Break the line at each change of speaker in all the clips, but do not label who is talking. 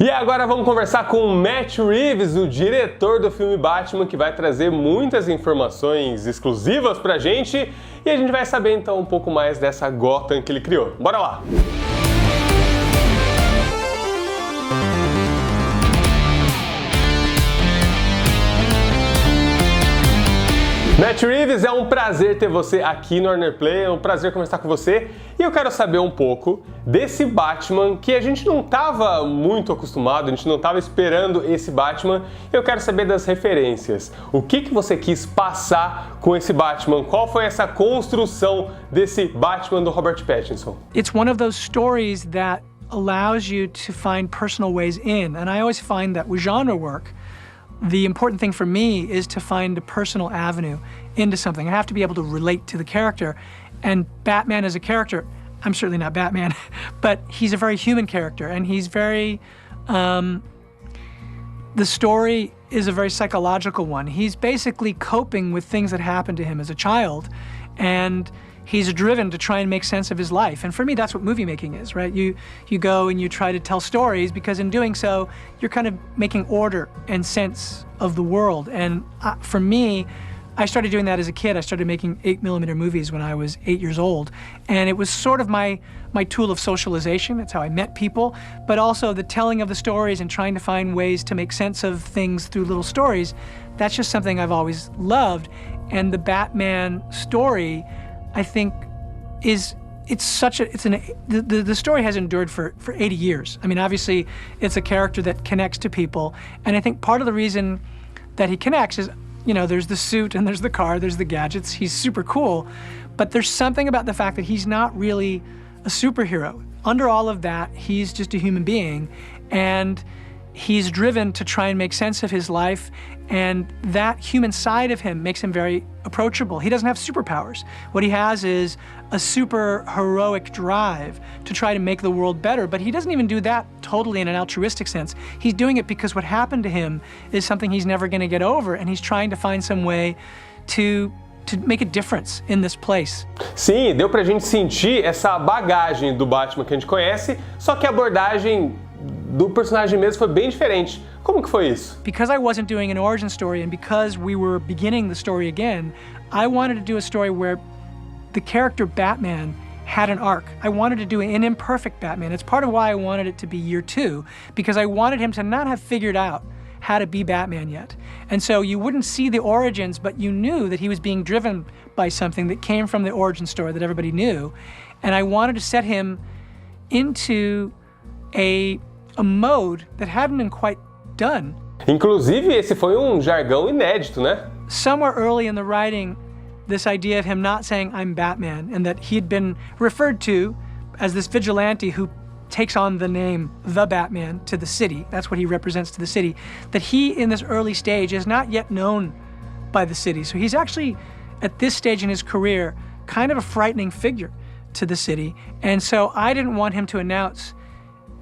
E agora vamos conversar com o Matt Reeves, o diretor do filme Batman, que vai trazer muitas informações exclusivas pra gente e a gente vai saber então um pouco mais dessa Gotham que ele criou. Bora lá! Matt Reeves, é um prazer ter você aqui no Warner Play, é um prazer conversar com você e eu quero saber um pouco desse Batman que a gente não estava muito acostumado, a gente não estava esperando esse Batman. Eu quero saber das referências. O que você quis passar com esse Batman? Qual foi essa construção desse Batman do Robert Pattinson?
It's one of those stories that allows you to find personal ways in, and I always find that with genre work, the important thing for me is to find a personal avenue into something. I have to be able to relate to the character. And Batman as a character, I'm certainly not Batman, but he's a very human character, and he's very, the story is a very psychological one. He's basically coping with things that happened to him as a child, and he's driven to try and make sense of his life. And for me, that's what movie making is, right? You go and you try to tell stories because in doing so, you're kind of making order and sense of the world. And for me, I started doing that as a kid. I started making 8mm movies when I was 8 years old. And it was sort of my tool of socialization. That's how I met people. But also the telling of the stories and trying to find ways to make sense of things through little stories. That's just something I've always loved. And the Batman story, I think, the story has endured for 80 years. I mean, obviously, it's a character that connects to people, and I think part of the reason that he connects is, you know, there's the suit and there's the car, there's the gadgets, he's super cool, but there's something about the fact that he's not really a superhero. Under all of that, he's just a human being, and he's driven to try and make sense of his life, and that human side of him makes him very approachable. He doesn't have superpowers. What he has is a super heroic drive to try to make the world better, but he doesn't even do that totally in an altruistic sense. He's doing it because what happened to him is something he's never going to get over, and he's trying to find some way to make a difference in this place.
Sim, deu pra gente sentir essa bagagem do Batman que a gente conhece, só que a abordagem do personagem mesmo foi bem diferente. Como que foi isso?
Because I wasn't doing an origin story and because we were beginning the story again, I wanted to do a story where the character Batman had an arc. I wanted to do an imperfect Batman. It's part of why I wanted it to be year 2, because I wanted him to not have figured out how to be Batman yet. And so you wouldn't see the origins, but you knew that he was being driven by something that came from the origin story that everybody knew. And I wanted to set him into a mode that hadn't been quite done.
Inclusive, esse foi um jargão inédito, né?
Somewhere early in the writing, this idea of him not saying, I'm Batman, and that he'd been referred to as this vigilante who takes on the name The Batman to the city, that's what he represents to the city, that he, in this early stage, is not yet known by the city. So he's actually, at this stage in his career, kind of a frightening figure to the city. And so I didn't want him to announce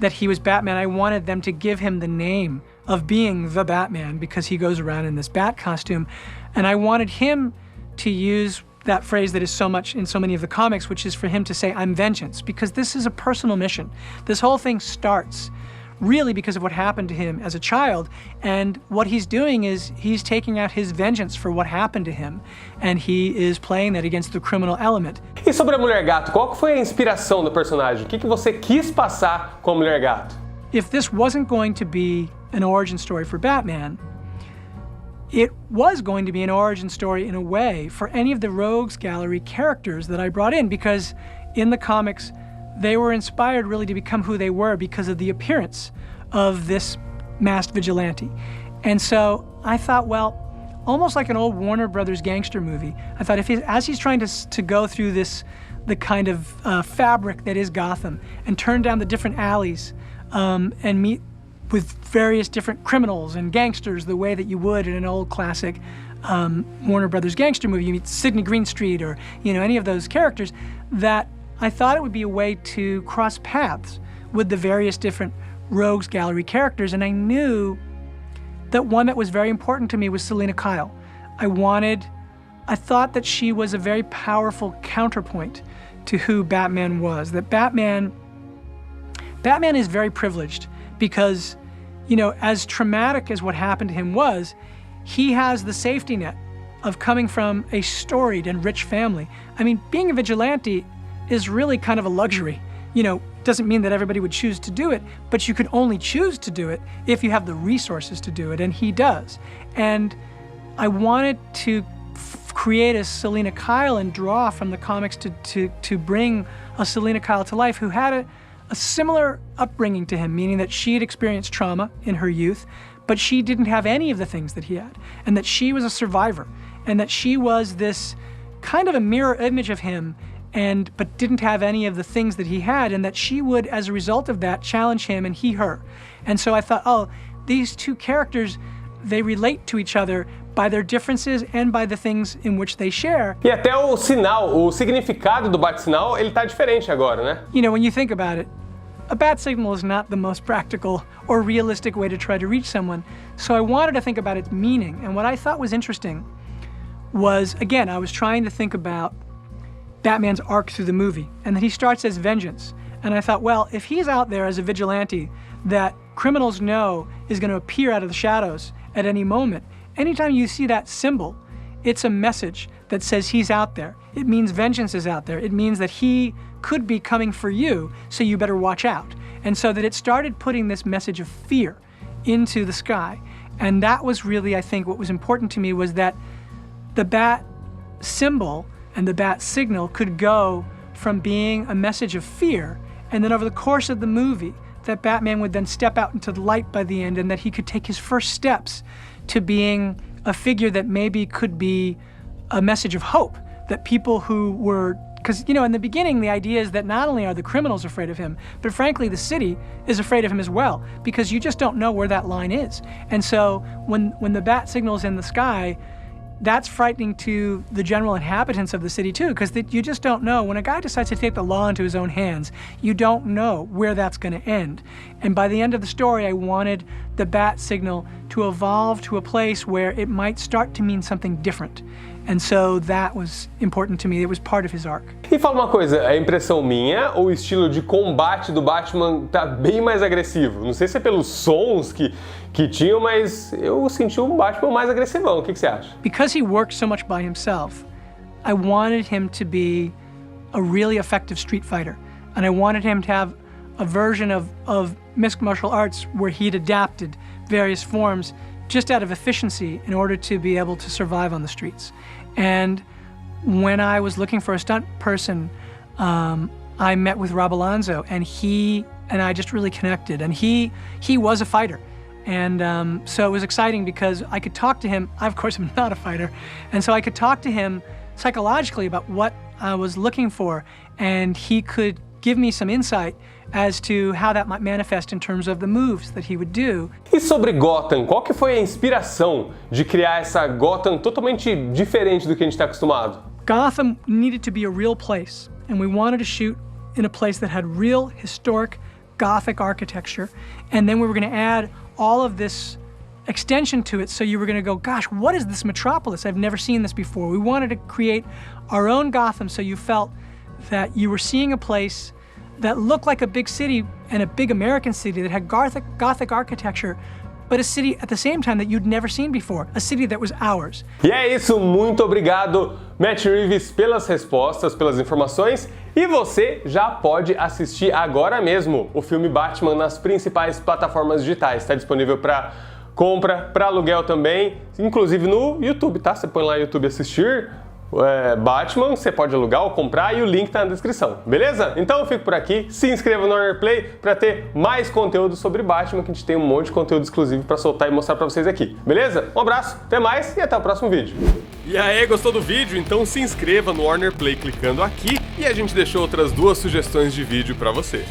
that he was Batman. I wanted them to give him the name of being the Batman because he goes around in this bat costume. And I wanted him to use that phrase that is so much in so many of the comics, which is for him to say, I'm vengeance, because this is a personal mission. This whole thing starts really because of what happened to him as a child, and what he's doing is he's taking out his vengeance for what happened to him, and he is playing that against the criminal element.
E sobre a Mulher Gato, qual foi a inspiração do personagem? O que você quis passar com a Mulher Gato?
If this wasn't going to be an origin story for Batman, it was going to be an origin story in a way for any of the Rogues Gallery characters that I brought in, because in the comics, they were inspired really to become who they were because of the appearance of this masked vigilante. And so I thought, well, almost like an old Warner Brothers gangster movie, I thought as he's trying to go through the kind of fabric that is Gotham and turn down the different alleys and meet with various different criminals and gangsters the way that you would in an old classic Warner Brothers gangster movie. You meet Sidney Greenstreet or, you know, any of those characters, that I thought it would be a way to cross paths with the various different Rogues Gallery characters, and I knew that one that was very important to me was Selina Kyle. I thought that she was a very powerful counterpoint to who Batman was, that Batman is very privileged because you know, as traumatic as what happened to him was, he has the safety net of coming from a storied and rich family. I mean, being a vigilante is really kind of a luxury. You know, doesn't mean that everybody would choose to do it, but you could only choose to do it if you have the resources to do it, and he does. And I wanted to create a Selina Kyle and draw from the comics to bring a Selina Kyle to life who had a similar upbringing to him, meaning that she had experienced trauma in her youth, but she didn't have any of the things that he had, and that she was a survivor, and that she was this kind of a mirror image of him, but didn't have any of the things that he had, and that she would, as a result of that, challenge him and he her. And so I thought, oh, these two characters, they relate to each other by their differences and by the things in which they share.
E até o sinal, o significado do bate-sinal, ele tá diferente agora, né?
You know, when you think about it, a bat signal is not the most practical or realistic way to try to reach someone. So I wanted to think about its meaning. And what I thought was interesting was, again, I was trying to think about Batman's arc through the movie, and that he starts as vengeance. And I thought, well, if he's out there as a vigilante that criminals know is going to appear out of the shadows at any moment, anytime you see that symbol, it's a message that says he's out there. It means vengeance is out there. It means that he could be coming for you, so you better watch out. And so that it started putting this message of fear into the sky. And that was really, I think, what was important to me, was that the bat symbol and the bat signal could go from being a message of fear, and then over the course of the movie, that Batman would then step out into the light by the end, and that he could take his first steps to being a figure that maybe could be a message of hope, that people who were, because, you know, in the beginning, the idea is that not only are the criminals afraid of him, but frankly, the city is afraid of him as well, because you just don't know where that line is. And so when the bat signal's in the sky, that's frightening to the general inhabitants of the city too, because you just don't know. When a guy decides to take the law into his own hands, you don't know where that's going to end. And by the end of the story, I wanted the bat signal to evolve to a place where it might start to mean something different. And so that was important to me. It was part of his arc.
E fala uma coisa, é impressão minha ou o estilo de combate do Batman tá bem mais agressivo? Não sei se é pelos sons que tinham, mas eu senti um Batman mais agressivão. O que você acha?
Because he worked so much by himself, I wanted him to be a really effective street fighter. And I wanted him to have a version of mixed martial arts where he'd adapted various forms just out of efficiency in order to be able to survive on the streets. And when I was looking for a stunt person, I met with Rob Alonzo, and he and I just really connected. And he was a fighter. And so it was exciting because I could talk to him. I, of course, am not a fighter. And so I could talk to him psychologically about what I was looking for, and he could give me some insight as to how that might manifest in terms of the moves that he would do.
E sobre Gotham, qual que foi a inspiração de criar essa Gotham totalmente diferente do que a gente está acostumado?
Gotham needed to be a real place, and we wanted to shoot in a place that had real historic Gothic architecture, and then we were going to add all of this extension to it, so you were going to go, gosh, what is this metropolis? I've never seen this before. We wanted to create our own Gotham, so you felt that you were seeing a place that looked like a big city, and a big American city that had Gothic architecture, but a city at the same time that you'd never seen before, a city that was ours.
E é isso, muito obrigado, Matt Reeves, pelas respostas, pelas informações, e você já pode assistir agora mesmo o filme Batman nas principais plataformas digitais. Está disponível para compra, para aluguel também, inclusive no YouTube, tá? Você põe lá no YouTube assistir Batman, você pode alugar ou comprar e o link tá na descrição, beleza? Então eu fico por aqui, se inscreva no Warner Play para ter mais conteúdo sobre Batman, que a gente tem um monte de conteúdo exclusivo para soltar e mostrar para vocês aqui, beleza? Um abraço, até mais e até o próximo vídeo. E aí, gostou do vídeo? Então se inscreva no Warner Play clicando aqui e a gente deixou outras 2 sugestões de vídeo para você.